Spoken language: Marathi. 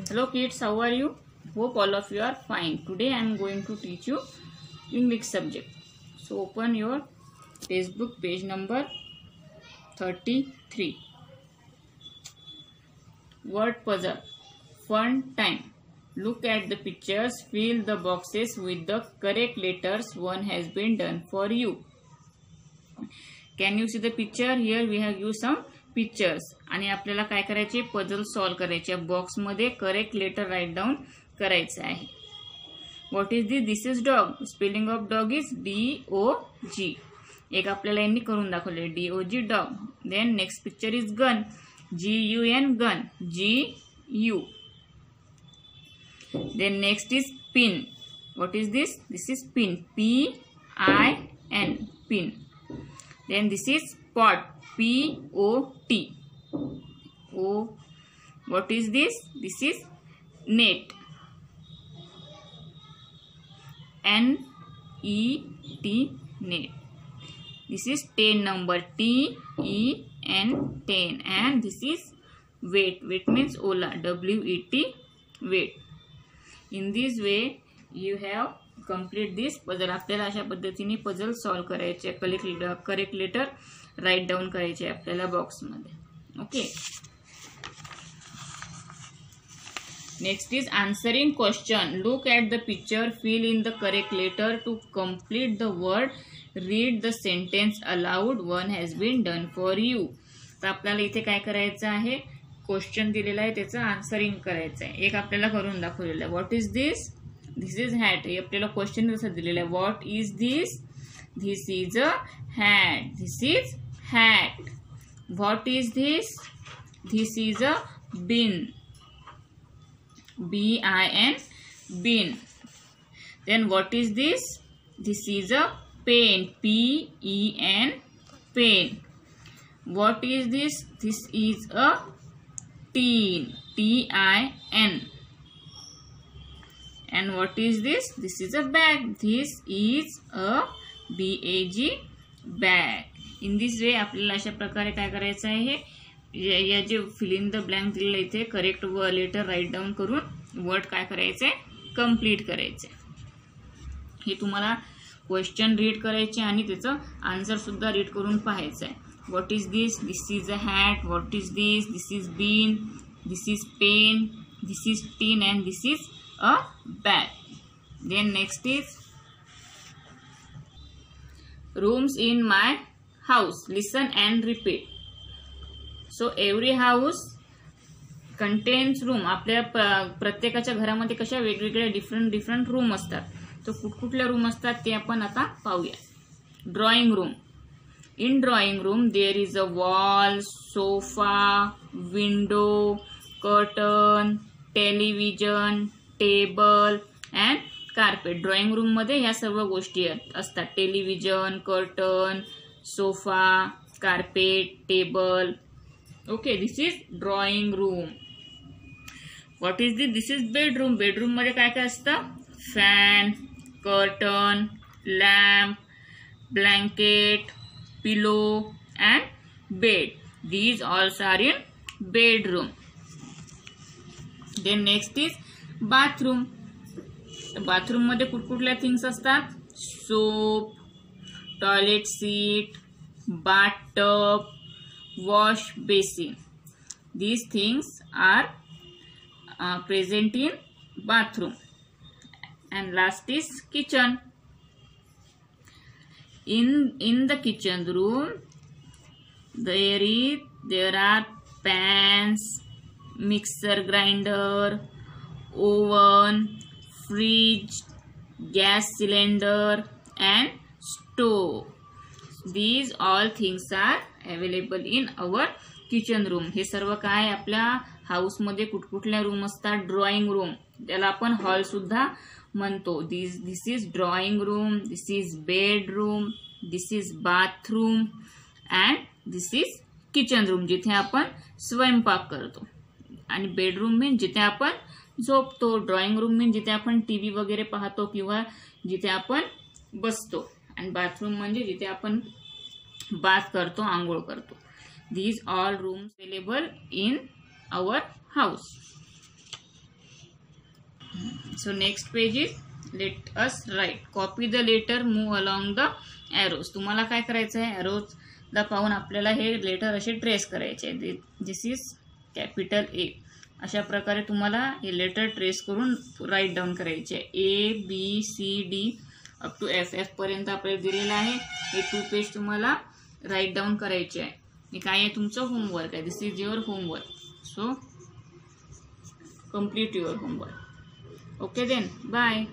Hello kids, how are you? Hope all of you are fine. Today I am going to teach you English subject. So open your textbook page number 33. Word puzzle. Fun time. Look at the pictures. Fill the boxes with the correct letters. One has been done for you. Can you see the picture? Here we have used some pictures. आणि आपल्याला काय करायचे? पझल सॉल्व करायचे. बॉक्स मध्ये करेक्ट लेटर राईट डाउन करायचं आहे. What is this? This is dog. Spelling of dog is DOG. एक आपल्याला यांनी करून दाखवले DOG dog. Then next picture is gun. GUN gun. GU. Then next is pin. What is this? This is pin. PIN. Pin. Then this is pot. POT. What is this? This is net. NET. Net. This is 10 number. TEN 10. And this is weight. Weight means ola. WET. Weight. In this way you have complete this puzzle. आपल्याला अशा पद्धतीने पझल सॉल्व करायचे. करेक्ट लेटर राईट डाउन करायचे आपल्याला बॉक्स मध्ये. Okay. Next is answering question. Look at the picture. Fill in the correct letter to complete the word. Read the sentence aloud. One has been done for you. तर आपल्याला इथे काय करायचं आहे? क्वेश्चन दिलेला आहे, त्याचं आन्सरिंग करायचं आहे. एक आपल्याला करून दाखवलेलं आहे. What is this? This is hat. हे आपल्याला क्वेश्चन कसं दिलेलं आहे? What is this? This is a hat. This is hat. What is this? This is a bin. BIN. Bin. Then what is this? This is a pen. PEN. Pen. What is this? This is a tin. TIN. And what is this? This is a bag. This is a BAG. bag. In this way आपल्याला अशा प्रकारे काय करायचं आहे? या जे फिल इन द ब्लँक दिलेलं इथे करेक्ट लेटर राईट डाउन करून वर्ड काय करायचंय? कंप्लीट करायचंय. हे तुम्हाला क्वेश्चन रीड करायचे आणि त्याचं आन्सर सुद्धा रीड करून पाहायचं आहे. What is this? This is a hat. What is this? This is bean. This is pen. This is tin. And this is a bag. Then next is rooms in my house. Listen and repeat. So every house contains room. आपल्या प्रत्येकाच्या घरामध्ये कशा वेगवेगळ्या डिफरंट रूम असतात. तो कुठकुठल्या रूम असतात ते आपण आता पाहूया. Drawing room. In drawing room there is a wall, sofa, window, curtain, television, table and carpet. Drawing room मध्ये ह्या सर्व गोष्टी असतात. Television, curtain, sofa, carpet, table. Okay. This is drawing room. What is this? This is bedroom. Bedroom मध्ये काय काय असतं? Fan, curtain, lamp, blanket, pillow and bed. These all are in bedroom. Then next is bathroom. Bathroom मध्ये कुठकुठल्या थिंग्स असतात? Soap, toilet seat, bathtub, wash basin. These things are present in bathroom. And last is kitchen. In the kitchen room there are pans, mixer grinder, oven, fridge, gas cylinder and stove. These all things are available in our kitchen room. हे सर्व काय आपल्या हाऊस मध्ये कुठकुठल्या रूम असतात? Drawing room. त्याला आपण हॉल सुद्धा म्हणतो. This is drawing room. This is bedroom. This is bathroom. And this is kitchen room, जिथे आपण स्वयंपाक करतो. आणि बेडरूम मीन जिथे आपण झोपतो. ड्रॉइंग रूम मीन जिथे आपण टीव्ही वगैरे पाहतो किंवा जिथे आपण बसतो. आणि बाथरूम म्हणजे जिथे आपण बाथ करतो, आंघोळ करतो. These all rooms available in our house. So next page is let us write. Copy the letter, move along the arrows. तुम्हाला काय करायचं आहे, arrows पाहून आपल्याला हे लेटर असे ट्रेस करायचे. This is capital A. अशा प्रकारे तुम्हाला हे लेटर ट्रेस करून राईट डाऊन करायचे. A B C D up to F. F पर्यंत आपल्याला दिलेलं आहे. हे 2 पेज तुम्हाला राईट डाऊन करायचे आहे. हे काय आहे, तुमचं होमवर्क आहे. This is your homework. So complete your homework. Okay then, bye.